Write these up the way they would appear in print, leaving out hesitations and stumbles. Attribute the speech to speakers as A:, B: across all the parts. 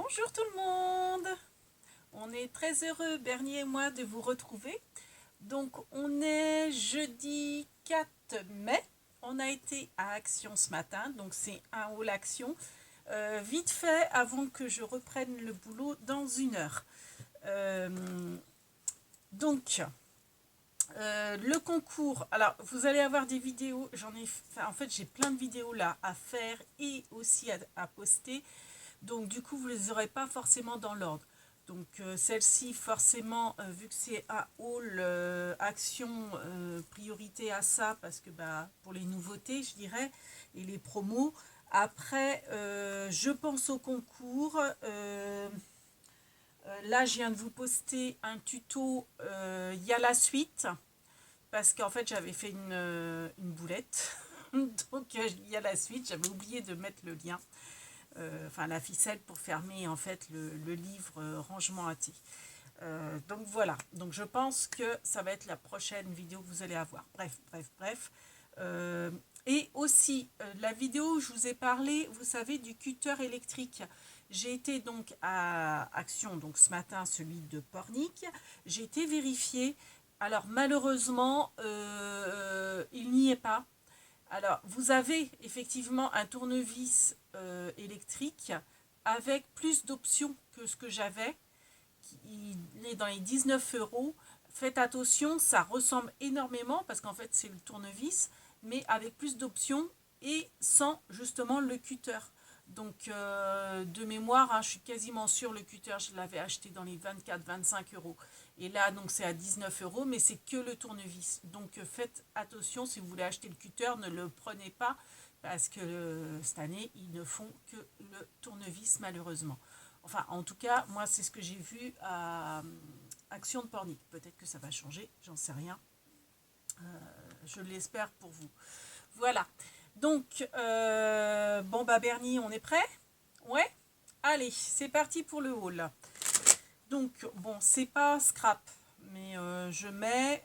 A: Bonjour tout le monde. On est très heureux, Bernie et moi, de vous retrouver. Donc on est jeudi 4 mai. On a été à Action ce matin, donc c'est un hall Action. Vite fait, avant que je reprenne le boulot dans 1 heure. Euh, donc, le concours, alors vous allez avoir des vidéos, en fait j'ai plein de vidéos là à faire et aussi à poster. Donc du coup, vous ne les aurez pas forcément dans l'ordre. Donc celle-ci, forcément, vu que c'est un hall action, priorité à ça, parce que pour les nouveautés, je dirais, et les promos. Après, je pense au concours. Là, je viens de vous poster un tuto. Il y a la suite, parce qu'en fait, j'avais fait une boulette. Donc, il y a la suite. J'avais oublié de mettre le lien. Enfin la ficelle pour fermer en fait le livre rangement à thé. Donc voilà, donc je pense que ça va être la prochaine vidéo que vous allez avoir. Bref. Et aussi, la vidéo où je vous ai parlé, vous savez, du cutter électrique. J'ai été donc à Action, donc ce matin, celui de Pornic. J'ai été vérifier. Alors malheureusement, il n'y est pas. Alors, vous avez effectivement un tournevis électrique avec plus d'options que ce que j'avais. Il est dans les 19 euros. Faites attention, ça ressemble énormément parce qu'en fait, c'est le tournevis, mais avec plus d'options et sans justement le cutter. Donc, de mémoire, je suis quasiment sûre, le cutter, je l'avais acheté dans les 24-25 euros. Et là, donc, c'est à 19 euros, mais c'est que le tournevis. Donc, faites attention, si vous voulez acheter le cutter, ne le prenez pas, parce que cette année, ils ne font que le tournevis, malheureusement. Enfin, en tout cas, moi, c'est ce que j'ai vu à Action de Pornic. Peut-être que ça va changer, j'en sais rien. Je l'espère pour vous. Voilà. Donc, bon, Bernie, on est prêt? Ouais? Allez, c'est parti pour le haul. Donc, bon, c'est pas scrap, mais je mets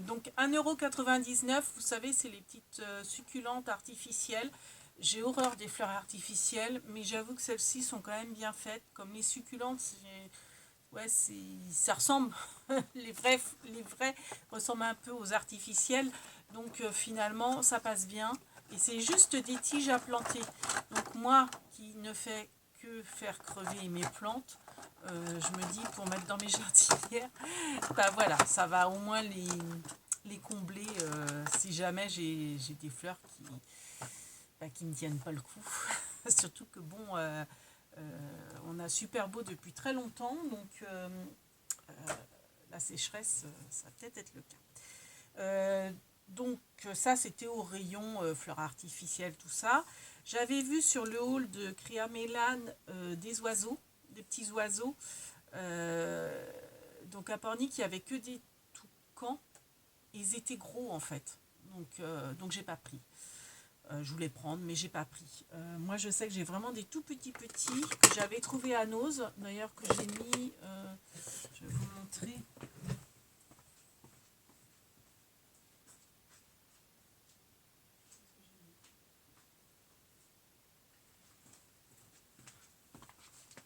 A: donc 1,99 €. Vous savez, c'est les petites succulentes artificielles. J'ai horreur des fleurs artificielles, mais j'avoue que celles-ci sont quand même bien faites. Comme les succulentes, ouais, ça ressemble. les vrais ressemblent un peu aux artificielles. Donc finalement, ça passe bien. Et c'est juste des tiges à planter. Donc moi, qui ne fais que faire crever mes plantes, je me dis pour mettre dans mes jardinières, voilà, ça va au moins les combler si jamais j'ai des fleurs qui ne tiennent pas le coup. Surtout que bon, on a super beau depuis très longtemps, donc la sécheresse, ça va peut-être être le cas. Donc ça, c'était au rayon fleurs artificielles, tout ça. J'avais vu sur le hall de Créa Mélane des oiseaux, des petits oiseaux. Donc à Pornic, il n'y avait que des toucans. Ils étaient gros en fait. Donc j'ai pas pris. Je voulais prendre, mais j'ai pas pris. Moi, je sais que j'ai vraiment des tout petits que j'avais trouvé à Nose. D'ailleurs, que j'ai mis. Je vais vous montrer.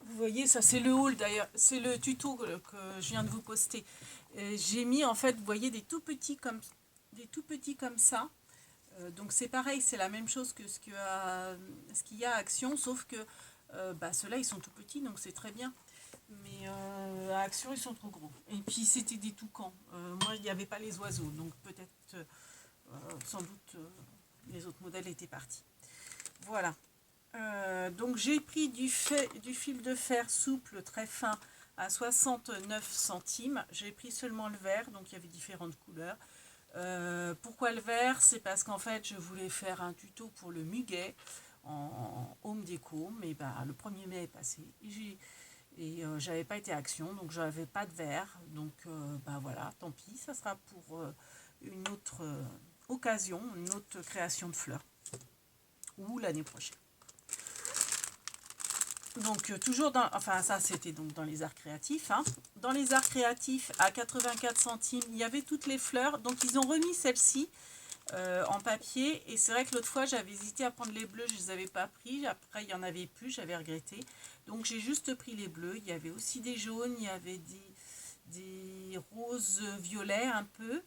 A: Vous voyez, ça c'est le haul d'ailleurs. C'est le tuto que je viens de vous poster. J'ai mis en fait, vous voyez, des tout petits comme ça. Donc c'est pareil, c'est la même chose que ce qu'il y a à Action, sauf que ceux-là ils sont tout petits, donc c'est très bien. Mais à Action ils sont trop gros. Et puis c'était des toucans. Moi il n'y avait pas les oiseaux, donc peut-être, sans doute, les autres modèles étaient partis. Voilà. Donc j'ai pris du fil de fer souple très fin à 69 centimes. J'ai pris seulement le vert, donc il y avait différentes couleurs. Pourquoi le vert? C'est parce qu'en fait je voulais faire un tuto pour le muguet en home déco, mais le 1er mai est passé et j'avais pas été à Action, donc j'avais pas de vert, donc voilà, tant pis, ça sera pour une autre occasion, une autre création de fleurs ou l'année prochaine. Donc toujours ça c'était donc dans les arts créatifs. Dans les arts créatifs à 84 centimes, il y avait toutes les fleurs. Donc ils ont remis celle-ci. en papier. Et c'est vrai que l'autre fois, j'avais hésité à prendre les bleus, je ne les avais pas pris. Après, il n'y en avait plus, j'avais regretté. Donc, j'ai juste pris les bleus. Il y avait aussi des jaunes, il y avait des roses violets un peu.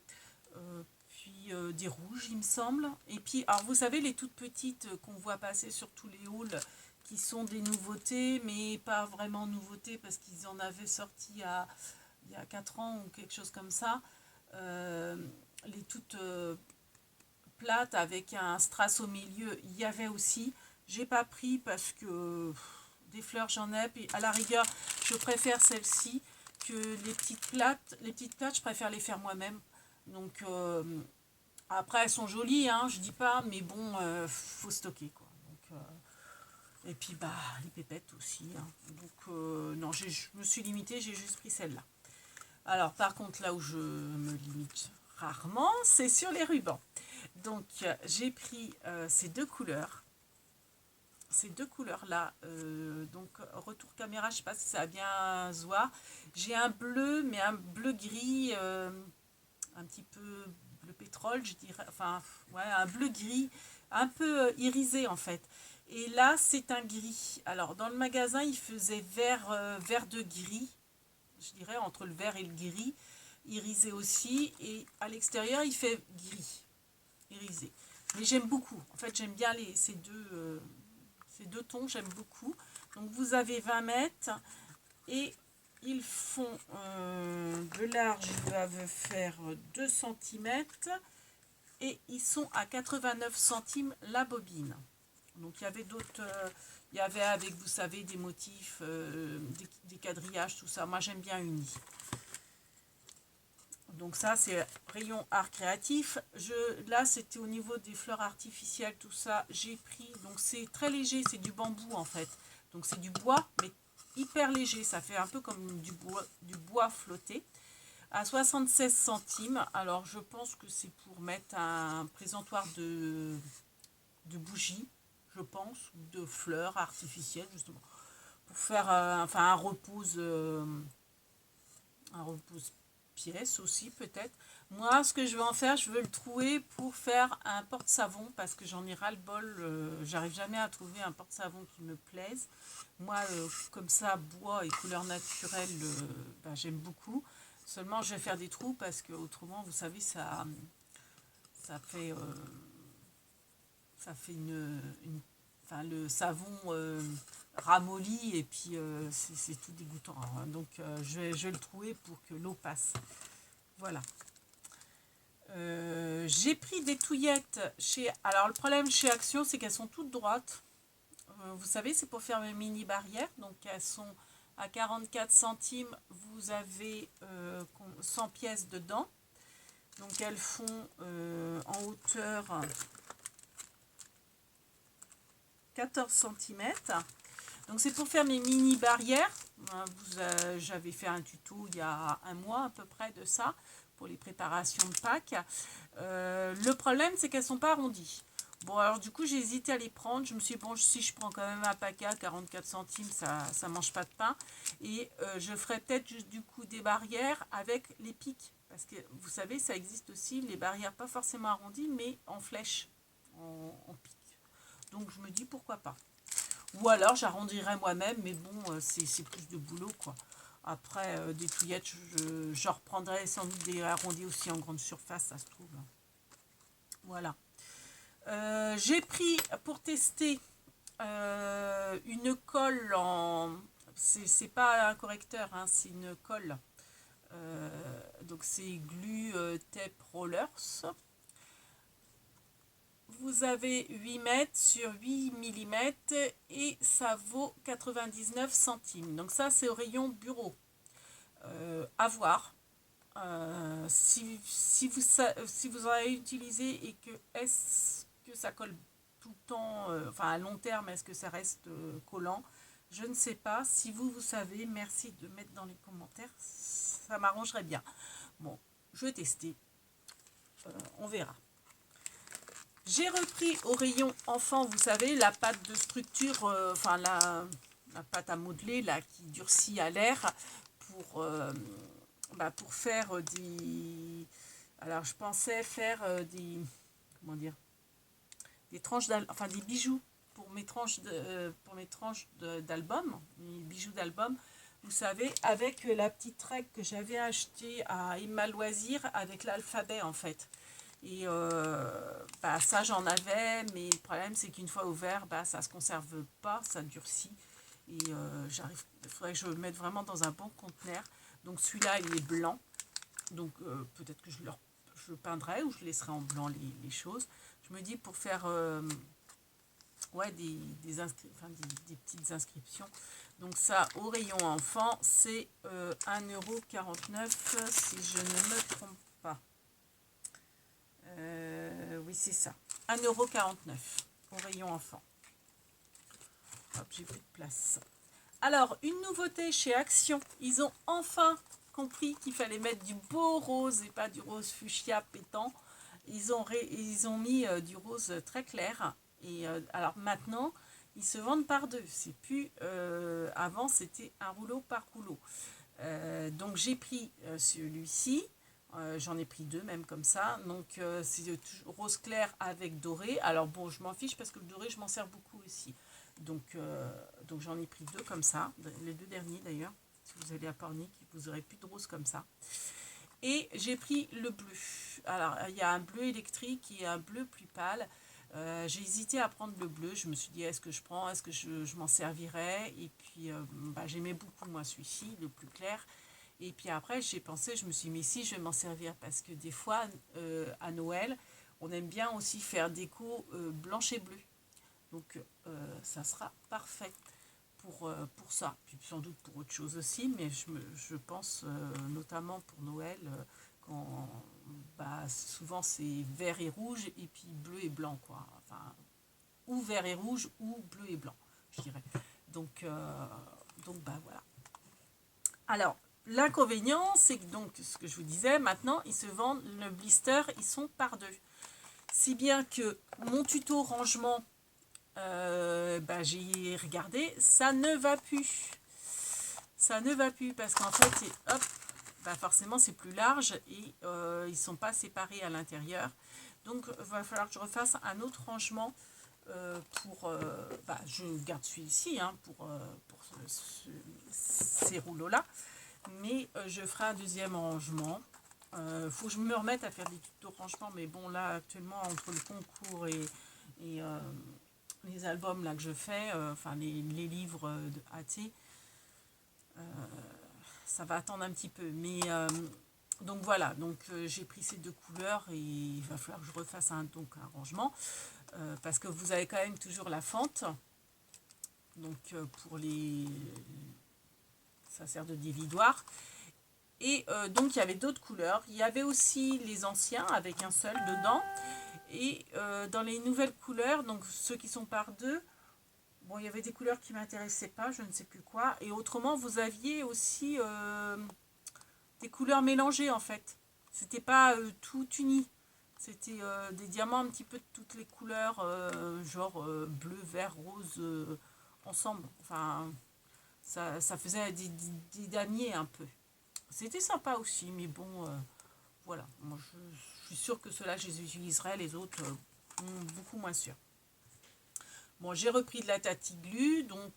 A: Puis des rouges, il me semble. Et puis, alors vous savez, les toutes petites qu'on voit passer sur tous les hauls, qui sont des nouveautés, mais pas vraiment nouveautés, parce qu'ils en avaient sorti il y a 4 ans ou quelque chose comme ça. Les toutes plates avec un strass au milieu, il y avait aussi. J'ai pas pris parce que des fleurs j'en ai, puis à la rigueur, je préfère celles-ci que les petites plates. Les petites plates, je préfère les faire moi-même. Donc, après, elles sont jolies, hein, je dis pas, mais bon, faut stocker, quoi. Donc, et puis, bah, les pépettes aussi, hein. Donc, non, je me suis limitée, j'ai juste pris celle-là. Alors, par contre, là où je me limite rarement, c'est sur les rubans. Donc, j'ai pris ces deux couleurs. Ces deux couleurs-là. Donc, retour caméra, je sais pas si ça va bien se voir. J'ai un bleu, mais un bleu-gris, un petit peu bleu pétrole, je dirais, enfin, ouais, un bleu gris, un peu irisé en fait. Et là, c'est un gris. Alors, dans le magasin, il faisait vert de gris, je dirais, entre le vert et le gris, irisé aussi. Et à l'extérieur, il fait gris, irisé. Mais j'aime beaucoup. En fait, j'aime bien ces deux tons, j'aime beaucoup. Donc, vous avez 20 mètres et ils font de large, ils doivent faire 2 cm et ils sont à 89 centimes la bobine. Donc il y avait d'autres, il y avait avec, vous savez, des motifs, des quadrillages, tout ça. Moi j'aime bien uni. Donc ça c'est rayon art créatif. Là c'était au niveau des fleurs artificielles, tout ça. J'ai pris, donc c'est très léger, c'est du bambou en fait. Donc c'est du bois, mais hyper léger, ça fait un peu comme du bois flotté, à 76 centimes. Alors je pense que c'est pour mettre un présentoir de bougies, je pense, ou de fleurs artificielles justement, pour faire enfin un repose pièce aussi peut-être. Moi ce que je vais en faire, je veux le trouer pour faire un porte-savon parce que j'en ai ras le bol, j'arrive jamais à trouver un porte-savon qui me plaise. Moi comme ça, bois et couleurs naturelles, bah, j'aime beaucoup. Seulement je vais faire des trous parce que autrement vous savez ça fait enfin, le savon ramollit et puis c'est tout dégoûtant, hein. Donc je vais le trouer pour que l'eau passe. Voilà. J'ai pris des touillettes chez... Alors le problème chez Action, c'est qu'elles sont toutes droites. Vous savez, c'est pour faire mes mini barrières. Donc elles sont à 44 centimes. Vous avez 100 pièces dedans. Donc elles font en hauteur 14 cm. Donc c'est pour faire mes mini barrières. J'avais fait un tuto il y a un mois à peu près de ça, pour les préparations de Pâques. Le problème c'est qu'elles ne sont pas arrondies. Bon alors du coup j'ai hésité à les prendre. Je me suis dit bon, si je prends quand même un paquet à 44 centimes, ça ne mange pas de pain. Et je ferai peut-être juste du coup des barrières avec les pics. Parce que vous savez, ça existe aussi, les barrières pas forcément arrondies, mais en flèche, en pic. Donc je me dis pourquoi pas. Ou alors j'arrondirai moi-même, mais bon, c'est plus de boulot quoi. Après, des touillettes, je reprendrai sans doute des arrondis aussi en grande surface, ça se trouve. Voilà. J'ai pris pour tester une colle en... C'est pas un correcteur, hein, c'est une colle. Donc c'est Glue Tape Rollers. Vous avez 8 mètres sur 8 mm et ça vaut 99 centimes. Donc ça c'est au rayon bureau. À voir. Si vous en avez utilisé et que est-ce que ça colle tout le temps, enfin à long terme, est-ce que ça reste collant? Je ne sais pas. Si vous savez, merci de mettre dans les commentaires. Ça m'arrangerait bien. Bon, je vais tester. On verra. J'ai repris au rayon enfant, vous savez, la pâte de structure, enfin la pâte à modeler là qui durcit à l'air pour faire des... Alors je pensais faire comment dire, des tranches enfin des bijoux pour mes tranches d'album, mes bijoux d'album. Vous savez, avec la petite règle que j'avais achetée à Emma Loisir avec l'alphabet en fait. Et ça j'en avais, mais le problème c'est qu'une fois ouvert, ça se conserve pas, ça durcit. Et il faudrait que je le mette vraiment dans un bon conteneur. Donc celui-là il est blanc, donc peut-être que je le peindrai ou je laisserai en blanc les choses. Je me dis pour faire des petites inscriptions. Donc ça, au rayon enfant, c'est 1,49 € si je ne me trompe pas. Oui, c'est ça. 1,49 € au rayon enfant. Hop, j'ai plus de place. Alors, une nouveauté chez Action. Ils ont enfin compris qu'il fallait mettre du beau rose et pas du rose fuchsia pétant. Ils ont mis du rose très clair. Et alors maintenant, ils se vendent par deux. C'est plus avant, c'était un rouleau par rouleau. Donc j'ai pris celui-ci. J'en ai pris deux même comme ça. Donc c'est rose clair avec doré. Alors bon, je m'en fiche parce que le doré, je m'en sers beaucoup aussi. Donc j'en ai pris deux comme ça. Les deux derniers d'ailleurs. Si vous allez à Pornic, vous aurez plus de rose comme ça. Et j'ai pris le bleu. Alors, il y a un bleu électrique et un bleu plus pâle. J'ai hésité à prendre le bleu. Je me suis dit, est-ce que je prends, est-ce que je m'en servirais? Et puis, j'aimais beaucoup, moi, celui-ci, le plus clair. Et puis après, j'ai pensé, je me suis dit, mais si, je vais m'en servir. Parce que des fois, à Noël, on aime bien aussi faire déco blanche et bleue. Donc, ça sera parfait pour ça, puis sans doute pour autre chose aussi, mais je pense notamment pour Noël, quand souvent c'est vert et rouge, et puis bleu et blanc, quoi. Enfin, ou vert et rouge, ou bleu et blanc, je dirais. Donc voilà. Alors, l'inconvénient, c'est que donc, ce que je vous disais, maintenant, ils se vendent, le blister, ils sont par deux. Si bien que mon tuto rangement, j'ai regardé, ça ne va plus. Ça ne va plus parce qu'en fait, hop, forcément c'est plus large et ils sont pas séparés à l'intérieur. Donc il va falloir que je refasse un autre rangement je garde celui-ci pour ces rouleaux-là. Mais je ferai un deuxième rangement. Faut que je me remette à faire des tutos rangement, mais bon là actuellement entre le concours et les albums là que je fais, les livres de AT, ça va attendre un petit peu. Mais donc voilà, j'ai pris ces deux couleurs et il va falloir que je refasse un rangement parce que vous avez quand même toujours la fente. Donc ça sert de dévidoir. Et donc il y avait d'autres couleurs. Il y avait aussi les anciens avec un seul dedans. Et dans les nouvelles couleurs, donc ceux qui sont par deux, bon, il y avait des couleurs qui ne m'intéressaient pas, je ne sais plus quoi. Et autrement, vous aviez aussi des couleurs mélangées en fait. C'était pas tout uni. C'était des diamants un petit peu de toutes les couleurs, bleu, vert, rose, ensemble. Enfin, ça faisait des damiers un peu. C'était sympa aussi, mais bon, voilà. Moi, je suis sûre que ceux-là, je les utiliserai, les autres, beaucoup moins sûrs. Bon, j'ai repris de la Tatiglu, donc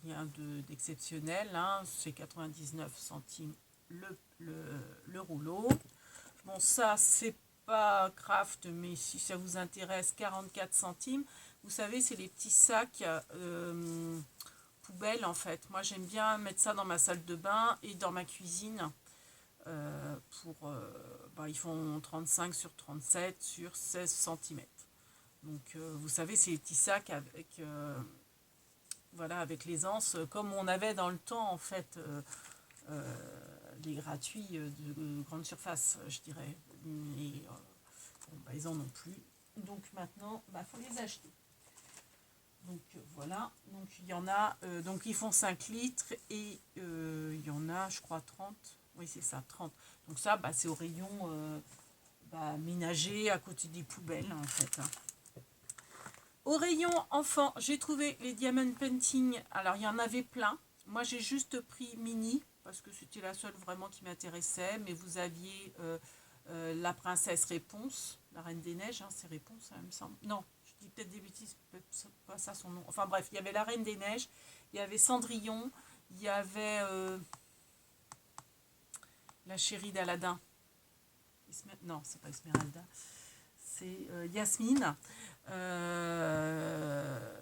A: rien d'exceptionnel. C'est 99 centimes le rouleau. Bon, ça, c'est pas craft, mais si ça vous intéresse, 44 centimes. Vous savez, c'est les petits sacs poubelles, en fait. Moi, j'aime bien mettre ça dans ma salle de bain et dans ma cuisine. Ils font 35 sur 37 sur 16 cm. Donc, vous savez, c'est les petits sacs avec, avec les anses, comme on avait dans le temps, en fait, les gratuits de grande surface, je dirais. Et ils en ont plus. Donc, maintenant, faut les acheter. Donc, voilà. Donc, il y en a, donc ils font 5 litres et il y en a, je crois, 30. Oui, c'est ça, 30. Donc, ça, c'est au rayon ménager à côté des poubelles, en fait. Au rayon enfant, j'ai trouvé les Diamond Painting. Alors, il y en avait plein. Moi, j'ai juste pris mini parce que c'était la seule vraiment qui m'intéressait. Mais vous aviez la princesse Réponse. La Reine des Neiges, hein, c'est Réponse, ça me semble. Non, je dis peut-être des bêtises, c'est pas ça son nom. Enfin bref, il y avait la Reine des Neiges, il y avait Cendrillon, il y avait la chérie d'Aladin. Non, c'est pas Esmeralda, c'est Yasmine.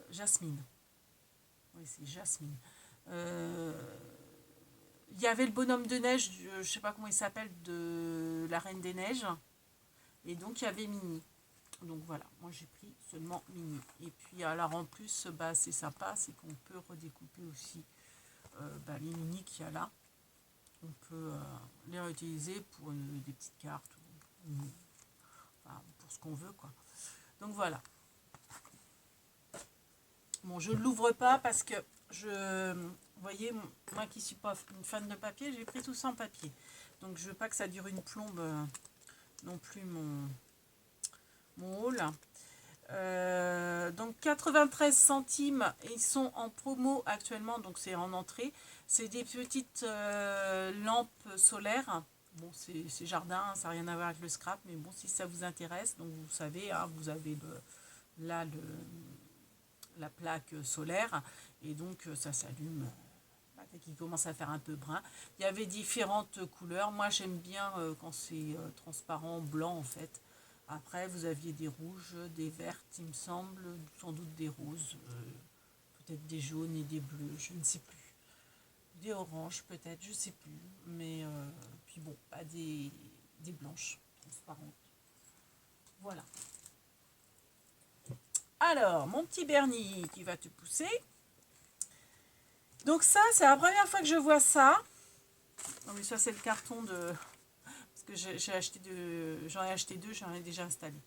A: Jasmine. Oui, c'est Jasmine. Euh, Il y avait le bonhomme de neige, je sais pas comment il s'appelle, de la Reine des Neiges. Et donc il y avait Mini. Donc voilà, moi j'ai pris seulement Mini. Et puis alors en plus, bah, c'est sympa, c'est qu'on peut redécouper aussi les Mini qu'il y a là. On peut les réutiliser pour des petites cartes, enfin, pour ce qu'on veut quoi. Donc voilà. Bon, je ne l'ouvre pas parce que vous voyez, moi qui ne suis pas une fan de papier, j'ai pris tout ça en papier. Donc je ne veux pas que ça dure une plombe non plus mon haul. Donc 93 centimes, ils sont en promo actuellement, donc c'est en entrée. C'est des petites lampes solaires. Bon, c'est jardin, ça n'a rien à voir avec le scrap, mais bon, si ça vous intéresse, donc vous savez, hein, vous avez là la plaque solaire, et donc ça s'allume dès qu'il commence à faire un peu brun. Il y avait différentes couleurs. Moi, j'aime bien quand c'est transparent, blanc en fait. Après, vous aviez des rouges, des vertes, il me semble, sans doute des roses, peut-être des jaunes et des bleus, je ne sais plus. Des oranges peut-être, je ne sais plus. Mais puis bon, pas des blanches transparentes. Voilà. Alors, mon petit Bernie qui va te pousser. Donc ça, c'est la première fois que je vois ça. Non mais ça, c'est le carton de... Parce que j'en ai acheté deux, j'en ai déjà installé.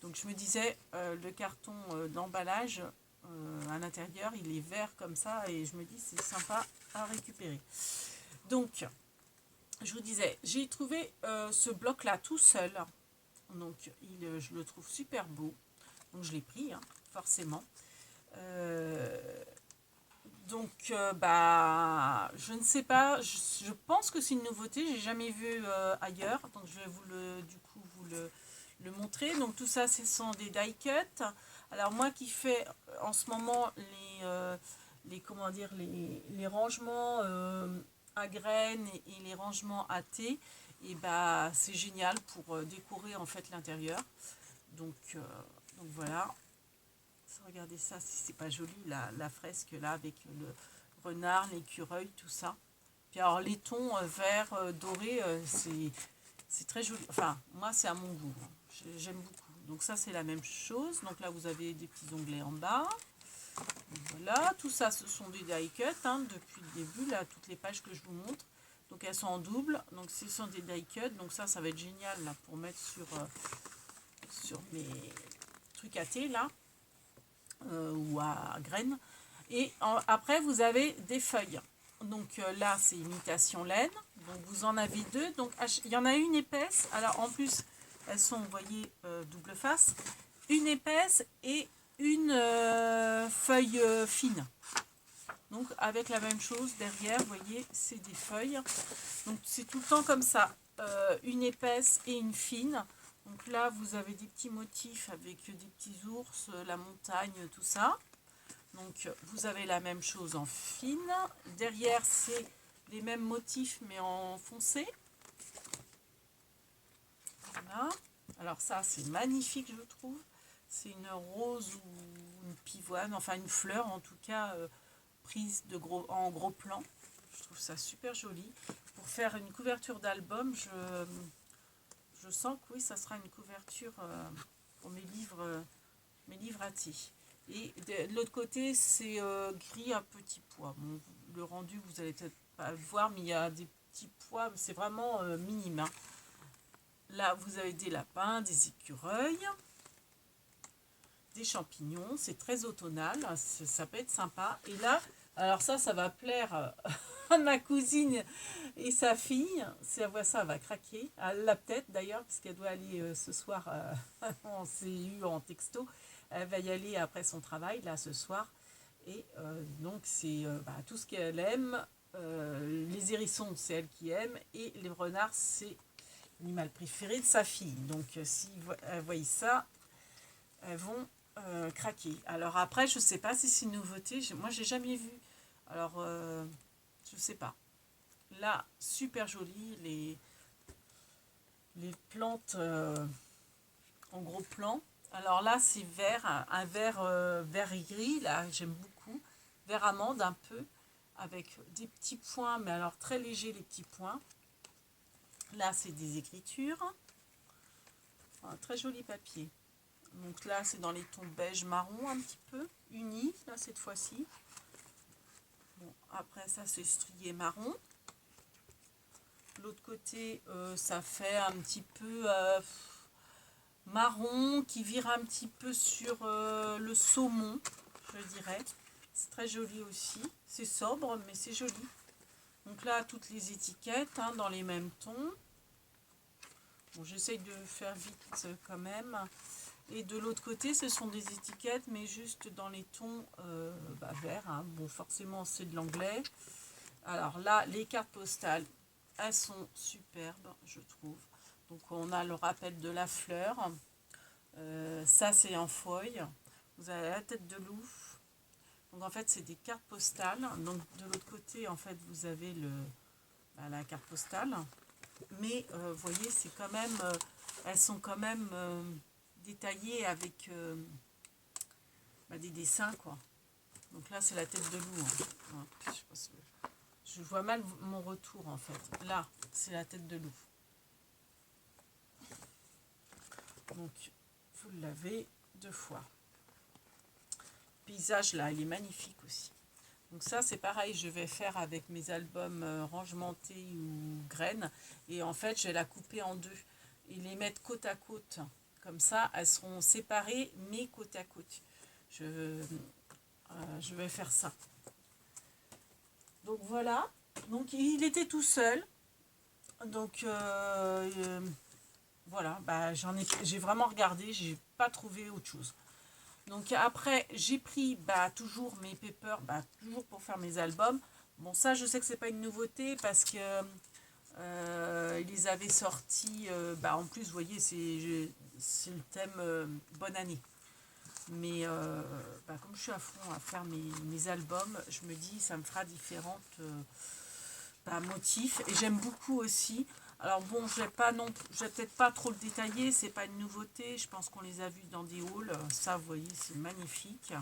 A: Donc je me disais, le carton d'emballage à l'intérieur, il est vert comme ça. Et je me dis, c'est sympa à récupérer. Donc, je vous disais, j'ai trouvé ce bloc-là tout seul. Donc, je le trouve super beau. Donc, je l'ai pris, hein, forcément. Je ne sais pas, je pense que c'est une nouveauté, j'ai jamais vu ailleurs, donc je vais vous le montrer. Donc tout ça, ce sont des die cuts. Alors moi qui fais en ce moment les rangements à graines et les rangements à thé, et bah c'est génial pour décorer en fait l'intérieur. Donc voilà. Regardez ça, si c'est pas joli, la fresque là avec le renard, l'écureuil, tout ça. Puis alors les tons vert, doré, c'est très joli. Enfin, moi c'est à mon goût, hein. J'aime beaucoup. Donc ça c'est la même chose. Donc là vous avez des petits onglets en bas. Donc, voilà, tout ça ce sont des die cuts, hein, depuis le début, là, toutes les pages que je vous montre. Donc elles sont en double, donc ce sont des die cuts. Donc ça va être génial là pour mettre sur mes trucs à thé là. Ou à graines. Et après, vous avez des feuilles. Donc là, c'est imitation laine. Donc vous en avez deux. Donc il y en a une épaisse. Alors en plus, elles sont, vous voyez, double face. Une épaisse et une feuille fine. Donc avec la même chose derrière, vous voyez, c'est des feuilles. Donc c'est tout le temps comme ça. Une épaisse et une fine. Donc là, vous avez des petits motifs avec des petits ours, la montagne, tout ça. Donc vous avez la même chose en fine. Derrière, c'est les mêmes motifs mais en foncé. Voilà. Alors ça, c'est magnifique, je trouve. C'est une rose ou une pivoine, enfin une fleur en tout cas, prise en gros plan. Je trouve ça super joli. Pour faire une couverture d'album, je sens que oui, ça sera une couverture pour mes livres à thé. Et de l'autre côté, c'est gris à petits pois. Bon, le rendu, vous allez peut-être pas le voir, mais il y a des petits pois, c'est vraiment minime. Hein. Là, vous avez des lapins, des écureuils, des champignons. C'est très automnal, ça peut être sympa. Et là, alors ça va plaire à ma cousine et sa fille. Si elle voit ça, elle va craquer. Elle l'a peut-être d'ailleurs, parce qu'elle doit aller ce soir, on s'est eu en texto. Elle va y aller après son travail, là, ce soir. Et donc, c'est tout ce qu'elle aime. Les hérissons, c'est elle qui aime. Et les renards, c'est l'animal préféré de sa fille. Donc si elles voient ça, elles vont craquer. Alors après, je sais pas si c'est une nouveauté. Moi, j'ai jamais vu. Alors, je sais pas. Là, super joli, les plantes en gros plan. Alors là, c'est vert, un vert, vert et gris, là, j'aime beaucoup. Vert amande un peu, avec des petits points, mais alors très légers les petits points. Là, c'est des écritures. Un très joli papier. Donc là, c'est dans les tons beige marron un petit peu, unis, là, cette fois-ci. Bon, après, ça, c'est strié marron. L'autre côté, ça fait un petit peu marron qui vire un petit peu sur le saumon, je dirais. C'est très joli aussi. C'est sobre, mais c'est joli. Donc là, toutes les étiquettes hein, dans les mêmes tons. Bon, j'essaye de faire vite quand même. Et de l'autre côté, ce sont des étiquettes, mais juste dans les tons verts. Hein. Bon, forcément, c'est de l'anglais. Alors là, les cartes postales, elles sont superbes, je trouve. Donc on a le rappel de la fleur. Ça, c'est en feuille. Vous avez la tête de loup. Donc en fait, c'est des cartes postales. Donc de l'autre côté, en fait, vous avez la carte postale. Mais vous voyez, c'est quand même, elles sont quand même détaillées avec des dessins, quoi. Donc là, c'est la tête de loup. Hein. Je vois mal mon retour, en fait. Là, c'est la tête de loup. Donc, vous l'avez 2 fois. Le paysage, là, il est magnifique aussi. Donc ça, c'est pareil, je vais faire avec mes albums rangementés ou graines. Et en fait, je vais la couper en 2 et les mettre côte à côte. Comme ça, elles seront séparées, mais côte à côte. Je vais faire ça. Donc voilà. Donc il était tout seul. Donc voilà, j'ai vraiment regardé, j'ai pas trouvé autre chose. Donc après, j'ai pris toujours mes papers, toujours pour faire mes albums. Bon, ça, je sais que c'est pas une nouveauté parce que ils les avaient sortis. En plus, vous voyez, c'est le thème Bonne année. Mais comme je suis à fond à faire mes albums, je me dis ça me fera différentes motifs. Et j'aime beaucoup aussi. Alors bon, je vais peut-être pas trop le détailler, c'est pas une nouveauté. Je pense qu'on les a vus dans des hauls. Ça, vous voyez, c'est magnifique.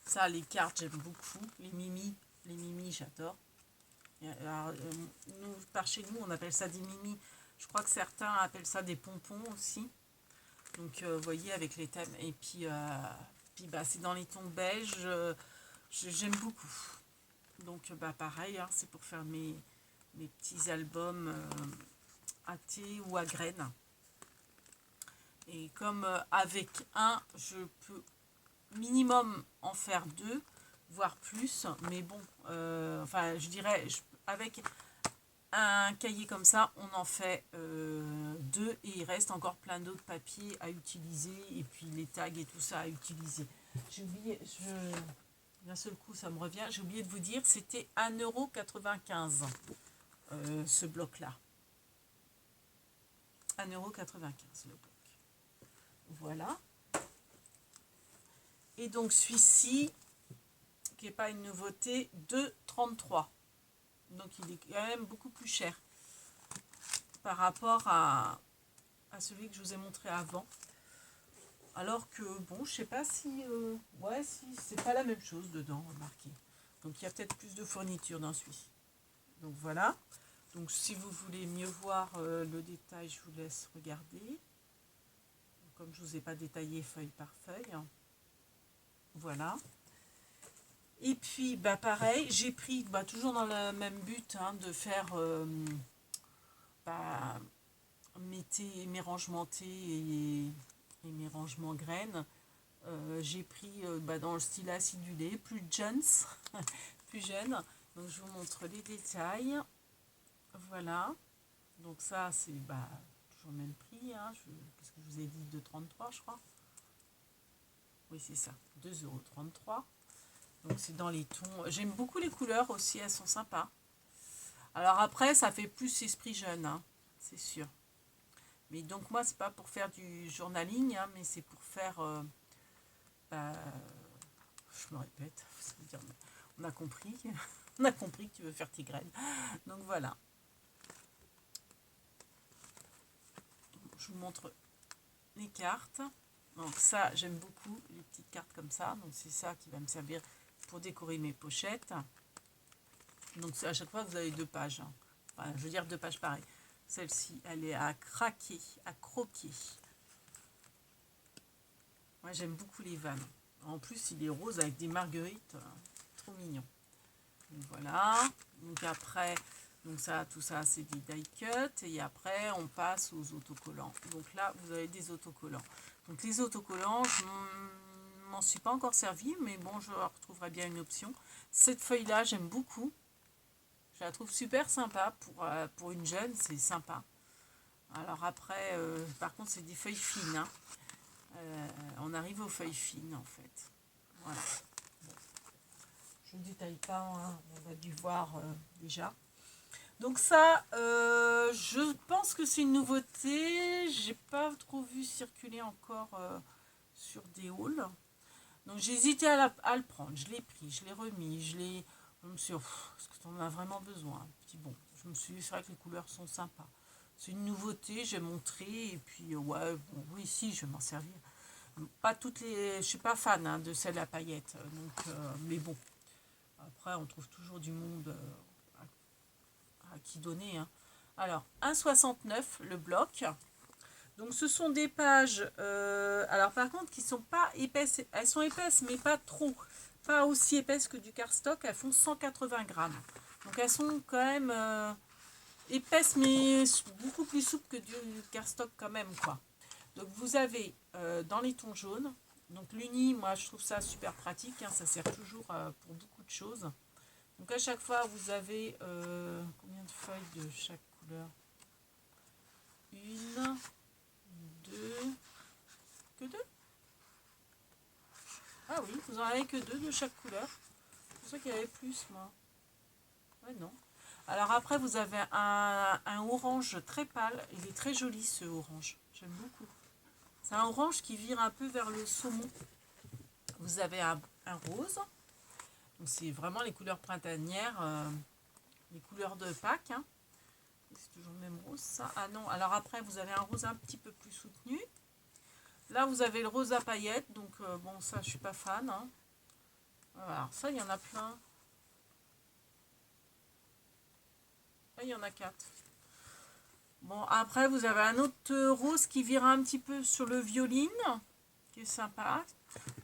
A: Ça, les cartes, j'aime beaucoup. Les mimi, j'adore. Alors, par chez nous, on appelle ça des mimi. Je crois que certains appellent ça des pompons aussi. Donc, vous voyez, avec les thèmes. Et puis c'est dans les tons beige. J'aime beaucoup. Donc, pareil, hein, c'est pour faire mes petits albums à thé ou à graines. Et comme avec un, je peux minimum en faire 2, voire plus. Mais bon, je dirais, avec un cahier comme ça, on en fait 2 et il reste encore plein d'autres papiers à utiliser et puis les tags et tout ça à utiliser. J'ai oublié, d'un seul coup ça me revient, j'ai oublié de vous dire, c'était 1,95 € ce bloc-là. 1,95 € le bloc. Voilà. Et donc celui-ci, qui n'est pas une nouveauté, 2,33 €. Donc il est quand même beaucoup plus cher par rapport à celui que je vous ai montré avant. Alors que bon, je sais pas si si c'est pas la même chose dedans, remarquez. Donc il y a peut-être plus de fourniture dans celui-ci. Donc voilà. Donc si vous voulez mieux voir le détail, je vous laisse regarder. Comme je vous ai pas détaillé feuille par feuille. Voilà. Et puis pareil, j'ai pris toujours dans le même but de faire mes rangements thé et mes rangements graines. J'ai pris dans le style acidulé, plus jeune. Plus jeune. Donc je vous montre les détails. Voilà. Donc ça c'est toujours le même prix. Qu'est-ce que je vous ai dit, 2,33 € je crois. Oui c'est ça, 2,33 €. Donc c'est dans les tons. J'aime beaucoup les couleurs aussi, elles sont sympas. Alors après, ça fait plus esprit jeune. c'est sûr. Mais donc moi, c'est pas pour faire du journaling, hein, mais c'est pour faire... bah, je me répète, ça veut dire, on a compris. On a compris que tu veux faire tes graines. Donc voilà. Je vous montre les cartes. Donc ça, j'aime beaucoup les petites cartes comme ça. Donc c'est ça qui va me servir pour décorer mes pochettes. Donc à chaque fois, vous avez 2 pages. Hein. Enfin, je veux dire 2 pages pareilles. Celle-ci, elle est à craquer, à croquer. Moi, j'aime beaucoup les vannes. En plus, il est rose avec des marguerites. Trop mignon. Donc voilà. Donc après, donc ça, tout ça, c'est des die cut. Et après, on passe aux autocollants. Donc là, vous avez des autocollants. Donc les autocollants, je m'en suis pas encore servi, mais bon, je retrouverai bien une option. Cette feuille-là, j'aime beaucoup. Je la trouve super sympa pour une jeune, c'est sympa. Alors après, par contre, c'est des feuilles fines. Hein. On arrive aux feuilles fines, en fait. Voilà. Bon. Je ne détaille pas, hein, on a dû voir déjà. Donc ça, je pense que c'est une nouveauté. J'ai pas trop vu circuler encore sur des hauls. Donc j'ai hésité à le prendre. Je l'ai pris, je l'ai remis, je me suis dit, est-ce que tu en as vraiment besoin? Puis bon, je me suis dit, c'est vrai que les couleurs sont sympas. C'est une nouveauté, j'ai montré, et puis ouais, bon, oui, si, je vais m'en servir. Pas toutes les... Je suis pas fan hein, de celle à paillettes, donc, mais bon. Après, on trouve toujours du monde à qui donner. Hein. Alors, 1,69 le bloc. Donc, ce sont des pages, alors par contre, qui sont pas épaisses. Elles sont épaisses, mais pas trop. Pas aussi épaisses que du cardstock. Elles font 180 grammes. Donc, elles sont quand même épaisses, mais beaucoup plus souples que du cardstock quand même, quoi. Donc, vous avez dans les tons jaunes. Donc, l'uni, moi, je trouve ça super pratique. Hein, ça sert toujours pour beaucoup de choses. Donc, à chaque fois, vous avez combien de feuilles de chaque couleur? Une, deux, que deux? Ah oui, vous en avez que 2 de chaque couleur. C'est pour ça qu'il y avait plus, moi. Ouais, non. Alors après, vous avez un orange très pâle. Il est très joli, ce orange. J'aime beaucoup. C'est un orange qui vire un peu vers le saumon. Vous avez un rose. Donc c'est vraiment les couleurs printanières, les couleurs de Pâques. Hein. C'est toujours le même rose, ça. Ah non, alors après, vous avez un rose un petit peu plus soutenu. Là, vous avez le rose à paillettes. Donc, bon, ça, je suis pas fan. Hein. Alors, ça, il y en a plein. Là, il y en a 4. Bon, après, vous avez un autre rose qui vire un petit peu sur le violine, qui est sympa.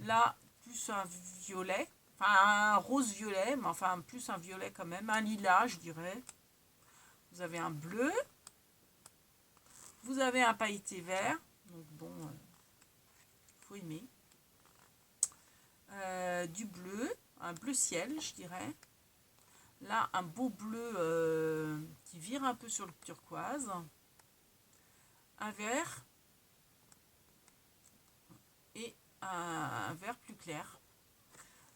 A: Là, plus un violet. Enfin, un rose-violet, mais enfin, plus un violet quand même. Un lilas, je dirais. Vous avez un bleu. Vous avez un pailleté vert. Donc, bon, faut aimer. Du bleu. Un bleu ciel, je dirais. Là, un beau bleu qui vire un peu sur le turquoise. Un vert. Et un vert plus clair.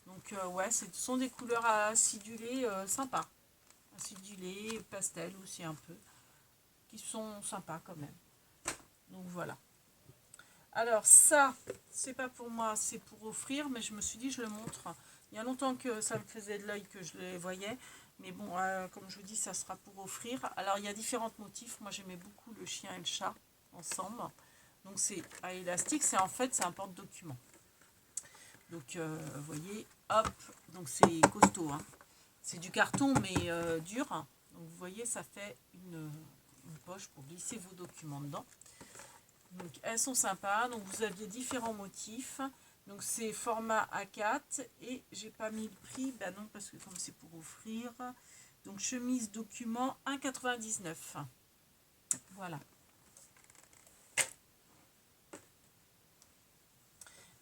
A: Donc, ouais, ce sont des couleurs acidulées sympas. Acidulées, pastel aussi un peu. Qui sont sympas quand même. Donc, voilà. Alors, ça, c'est pas pour moi, c'est pour offrir. Mais je me suis dit, je le montre. Il y a longtemps que ça me faisait de l'œil que je les voyais. Mais bon, comme je vous dis, ça sera pour offrir. Alors, il y a différents motifs. Moi, j'aimais beaucoup le chien et le chat ensemble. Donc, c'est à élastique. C'est en fait, c'est un porte-document. Donc, vous voyez, hop. Donc, c'est costaud. Hein. C'est du carton, mais dur. Donc, vous voyez, ça fait une poche pour glisser vos documents dedans. Donc, elles sont sympas. Donc, vous aviez différents motifs. Donc, c'est format A4 et j'ai pas mis le prix. Ben non, parce que comme c'est pour offrir. Donc, chemise document 1,99. Voilà.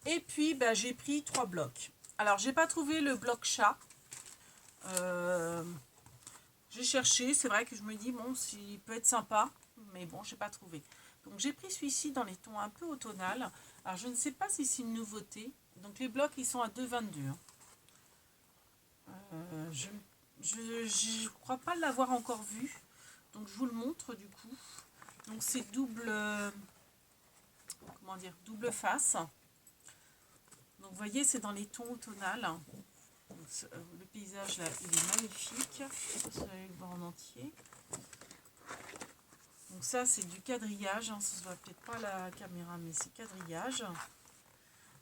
A: Et puis, ben, j'ai pris 3 blocs. Alors, j'ai pas trouvé le bloc chat. J'ai cherché. C'est vrai que je me dis, bon, s'il peut être sympa. Mais bon, j'ai pas trouvé. Donc, j'ai pris celui-ci dans les tons un peu automnal. Alors, je ne sais pas si c'est une nouveauté. Donc, les blocs, ils sont à 2,22. Je ne crois pas l'avoir encore vu. Donc, je vous le montre du coup. Donc c'est double, comment dire, double face. Donc vous voyez, c'est dans les tons automnales. Donc, le paysage là, il est magnifique. Vous allez le voir en entier. Donc ça, c'est du quadrillage. Hein. Ça se voit peut-être pas à la caméra, mais c'est quadrillage.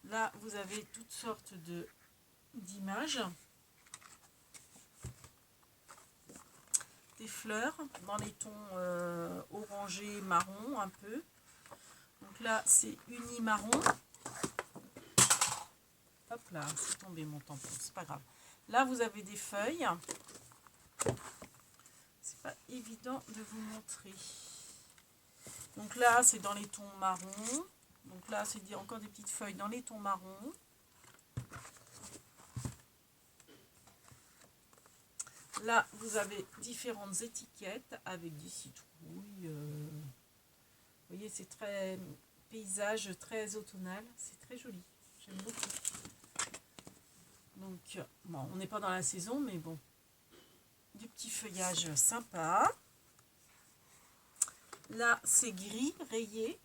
A: Là, vous avez toutes sortes d'images. Des fleurs dans les tons orangés, marron un peu. Donc là, c'est uni marron. Hop là, c'est tombé mon tampon, c'est pas grave. Là, vous avez des feuilles. C'est pas évident de vous montrer. Donc là, c'est dans les tons marron. Donc là, c'est encore des petites feuilles dans les tons marron. Là, vous avez différentes étiquettes avec des citrouilles. Vous voyez, c'est très paysage, très automnal. C'est très joli. J'aime beaucoup. Donc, bon, on n'est pas dans la saison, mais bon. Du petit feuillage sympa. Là, c'est gris, rayé.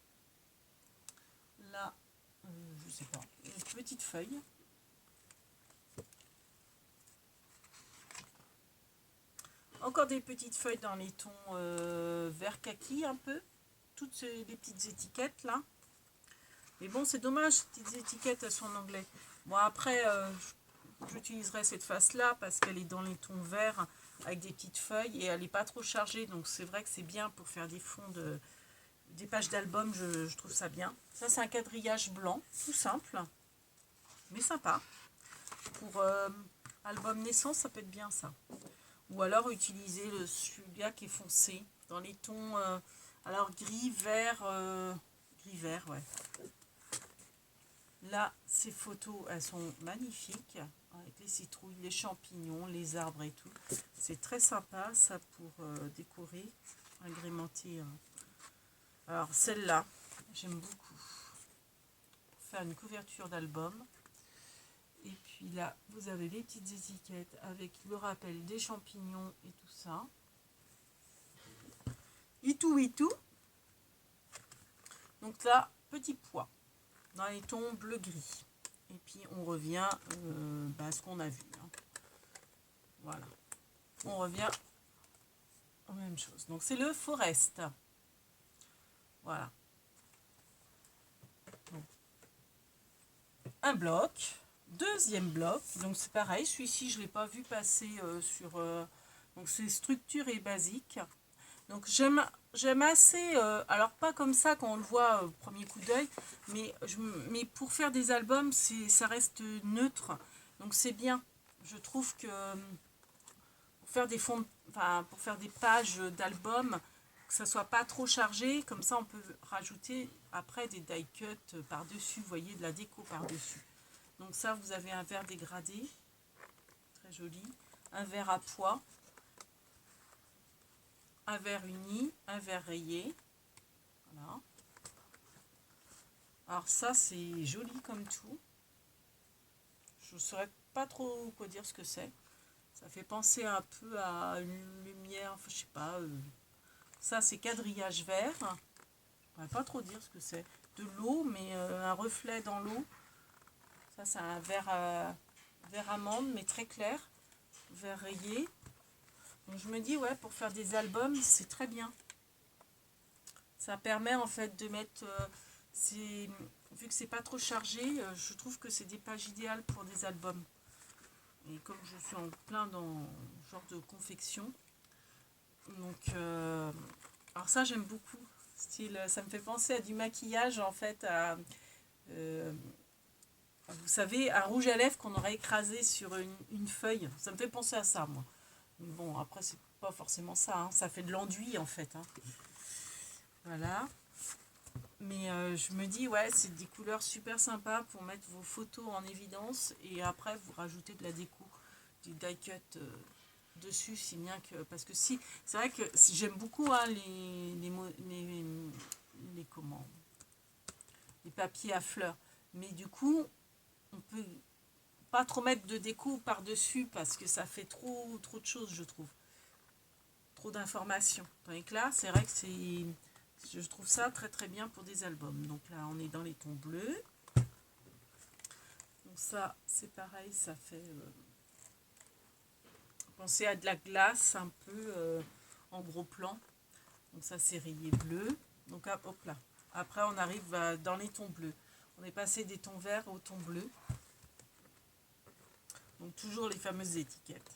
A: Là, je sais pas, une petite feuille. Encore des petites feuilles dans les tons vert kaki un peu. Toutes les petites étiquettes là. Mais bon, c'est dommage, ces petites étiquettes, elles sont en anglais. Bon, après, j'utiliserai cette face-là parce qu'elle est dans les tons verts avec des petites feuilles et elle n'est pas trop chargée. Donc, c'est vrai que c'est bien pour faire des fonds des pages d'album, je trouve ça bien. Ça, c'est un quadrillage blanc, tout simple, mais sympa. Pour album naissance, ça peut être bien ça. Ou alors utiliser celui-là qui est foncé, dans les tons, alors gris, vert, ouais. Là, ces photos, elles sont magnifiques, avec les citrouilles, les champignons, les arbres et tout. C'est très sympa, ça, pour décorer, agrémenter. Alors, celle-là, j'aime beaucoup. Faire une couverture d'album. Et puis là, vous avez les petites étiquettes avec le rappel des champignons et tout ça. Et tout. Donc là, petit pois dans les tons bleu-gris. Et puis on revient à ce qu'on a vu. Hein. Voilà. On revient aux mêmes choses. Donc c'est le Forest. Voilà. Donc, un bloc. Deuxième bloc. Donc c'est pareil. Celui-ci, je ne l'ai pas vu passer sur... donc c'est structure et basique. Donc j'aime assez, alors pas comme ça quand on le voit au premier coup d'œil, mais pour faire des albums, ça reste neutre. Donc c'est bien. Je trouve que pour faire des fonds, pour faire des pages d'albums, que ça soit pas trop chargé, comme ça on peut rajouter après des die cuts par-dessus, vous voyez, de la déco par-dessus. Donc ça, vous avez un vert dégradé, très joli, un vert à pois, un vert uni, un vert rayé. Voilà. Alors ça, c'est joli comme tout. Je ne saurais pas trop quoi dire ce que c'est. Ça fait penser un peu à une lumière, enfin, je sais pas. Ça, c'est quadrillage vert. Je ne pourrais pas trop dire ce que c'est. De l'eau, mais un reflet dans l'eau. Ça, c'est un vert amande, mais très clair. Vert rayé. Donc je me dis, ouais, pour faire des albums, c'est très bien. Ça permet en fait de mettre, vu que c'est pas trop chargé, je trouve que c'est des pages idéales pour des albums. Et comme je suis en plein dans ce genre de confection, donc, alors ça j'aime beaucoup. Style, ça me fait penser à du maquillage en fait, vous savez, un rouge à lèvres qu'on aurait écrasé sur une feuille. Ça me fait penser à ça, moi. Bon, après, c'est pas forcément ça. Hein. Ça fait de l'enduit, en fait. Hein. Voilà. Mais je me dis, ouais, c'est des couleurs super sympas pour mettre vos photos en évidence. Et après, vous rajoutez de la déco, du die cut dessus, si bien que... Parce que si... C'est vrai que j'aime beaucoup hein, les papiers à fleurs. Mais du coup, on peut... pas trop mettre de déco par-dessus parce que ça fait trop de choses, je trouve. Trop d'informations. Tandis que là, c'est vrai que Je trouve ça très très bien pour des albums. Donc là, on est dans les tons bleus. Donc ça, c'est pareil, ça fait penser à de la glace un peu en gros plan. Donc ça, c'est rayé bleu. Donc hop là. Après, on arrive dans les tons bleus. On est passé des tons verts aux tons bleus. Donc toujours les fameuses étiquettes.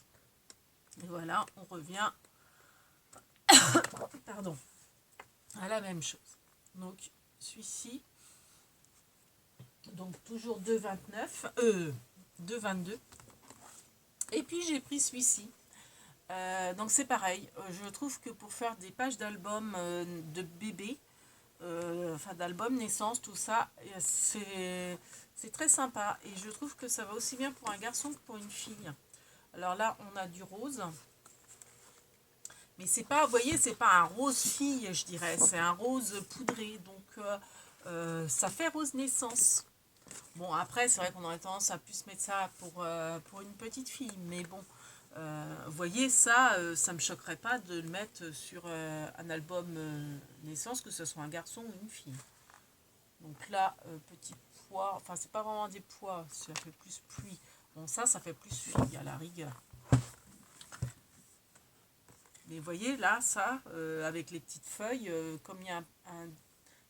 A: Et voilà, on revient pardon, à la même chose. Donc celui-ci, donc toujours 2,29, 2,22. Et puis j'ai pris celui-ci. Donc c'est pareil, je trouve que pour faire des pages d'albums de bébé, enfin d'albums naissance, tout ça, c'est très sympa. Et je trouve que ça va aussi bien pour un garçon que pour une fille. Alors là, on a du rose. Mais c'est pas, vous voyez, c'est pas un rose fille, je dirais. C'est un rose poudré. Donc ça fait rose naissance. Bon, après, c'est vrai qu'on aurait tendance à plus mettre ça pour une petite fille. Mais bon, vous voyez, ça ne me choquerait pas de le mettre sur un album naissance, que ce soit un garçon ou une fille. Donc là, petit pois, enfin, c'est pas vraiment des pois, ça fait plus pluie. Bon, ça fait plus fille à la rigueur. Mais vous voyez, là, ça, avec les petites feuilles, comme il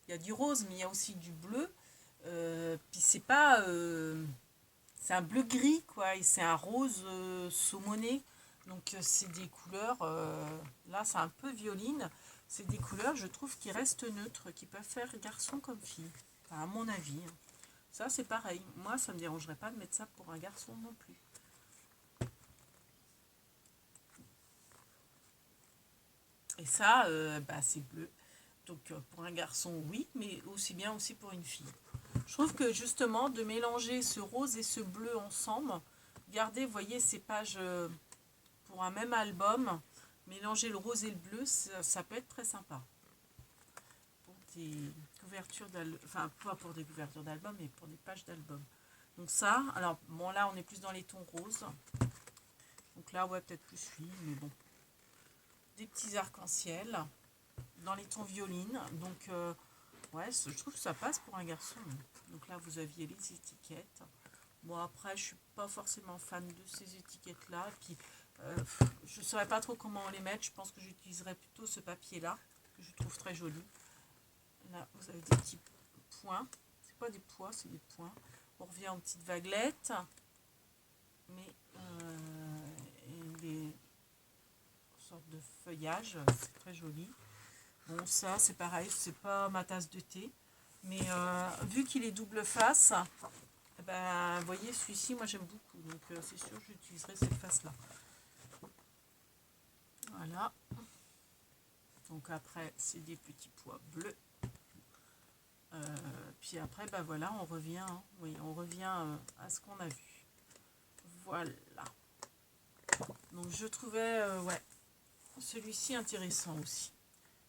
A: y a du rose, mais il y a aussi du bleu. Puis c'est pas... c'est un bleu gris, quoi, et c'est un rose saumoné. Donc c'est des couleurs, là c'est un peu violine, c'est des couleurs, je trouve, qui restent neutres, qui peuvent faire garçon comme fille, enfin, à mon avis. Ça c'est pareil, moi ça me dérangerait pas de mettre ça pour un garçon non plus. Et ça, c'est bleu. Donc pour un garçon, oui, mais aussi bien aussi pour une fille. Je trouve que justement, de mélanger ce rose et ce bleu ensemble, regardez, vous voyez ces pages pour un même album, mélanger le rose et le bleu, ça peut être très sympa. Pour des couvertures d'album, enfin pas pour des couvertures d'album, mais pour des pages d'album. Donc ça, alors bon là on est plus dans les tons roses. Donc là ouais peut-être plus fille, mais bon. Des petits arcs-en-ciel dans les tons violines. Donc ouais, je trouve que ça passe pour un garçon. Donc là vous aviez les étiquettes. Bon après je suis pas forcément fan de ces étiquettes là. Puis je ne saurais pas trop comment les mettre. Je pense que j'utiliserais plutôt ce papier là, que je trouve très joli. Là vous avez des petits points. C'est pas des pois, c'est des points. On revient aux petites vaguelettes. Mais des sortes de feuillage, c'est très joli. Bon ça c'est pareil, c'est pas ma tasse de thé. Mais vu qu'il est double face, ben, vous voyez, celui-ci, moi j'aime beaucoup. Donc c'est sûr que j'utiliserai cette face-là. Voilà. Donc après, c'est des petits pois bleus. Puis après, ben voilà, on revient, hein. Oui, on revient à ce qu'on a vu. Voilà. Donc je trouvais, ouais, celui-ci intéressant aussi.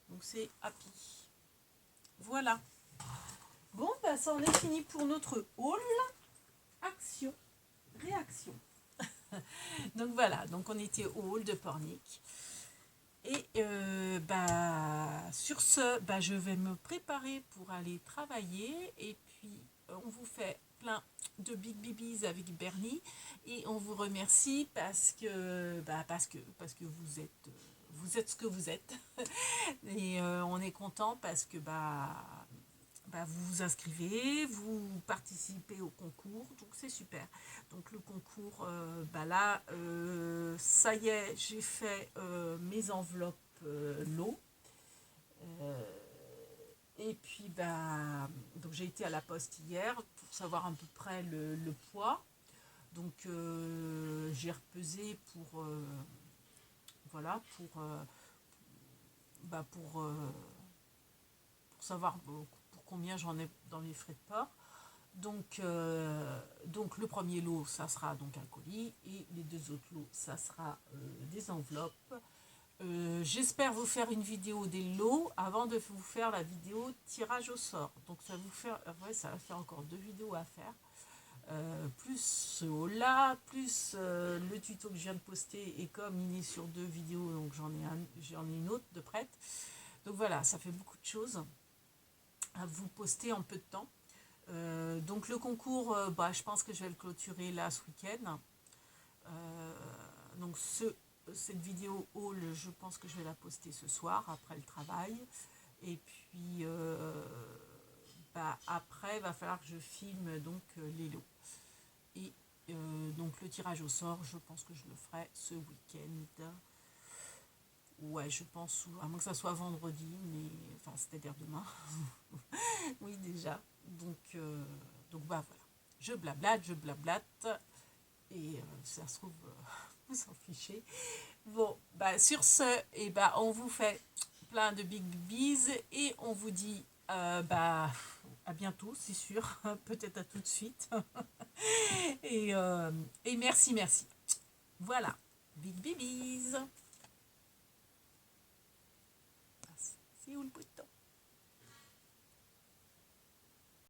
A: Donc c'est Happy. Voilà. Bon, ben ça en est fini pour notre haul. Action, réaction. Donc voilà, donc on était au hall de Pornic. Et sur ce, je vais me préparer pour aller travailler. Et puis, on vous fait plein de big bibis avec Bernie. Et on vous remercie parce que vous êtes ce que vous êtes. Et on est content parce que vous vous inscrivez, vous participez au concours, donc c'est super. Donc le concours, là, ça y est, j'ai fait mes enveloppes lot. Et puis, donc j'ai été à la poste hier pour savoir à peu près le poids. Donc j'ai repesé voilà, pour savoir pour combien j'en ai dans les frais de port. Donc le premier lot, ça sera donc un colis, et les deux autres lots, ça sera des enveloppes. J'espère vous faire une vidéo des lots avant de vous faire la vidéo tirage au sort. Donc ça va faire encore 2 vidéos à faire. Plus ce haut-là, plus le tuto que je viens de poster, et comme il est sur 2 vidéos, donc j'en ai une autre de prête. Donc voilà, ça fait beaucoup de choses à vous poster en peu de temps. Donc le concours, je pense que je vais le clôturer là ce week-end. Donc cette vidéo haul, je pense que je vais la poster ce soir après le travail. Et puis après, il va falloir que je filme donc les lots. Et donc le tirage au sort, je pense que je le ferai ce week-end. Ouais, je pense, à moins que ça soit vendredi, mais enfin c'est-à-dire demain. Oui, déjà. Donc voilà. Je blablate. Et si ça se trouve, vous en fichez. Bon, sur ce, on vous fait plein de big bees et on vous dit à bientôt, c'est sûr. Peut-être à tout de suite. et merci. Voilà. Big babies. See you.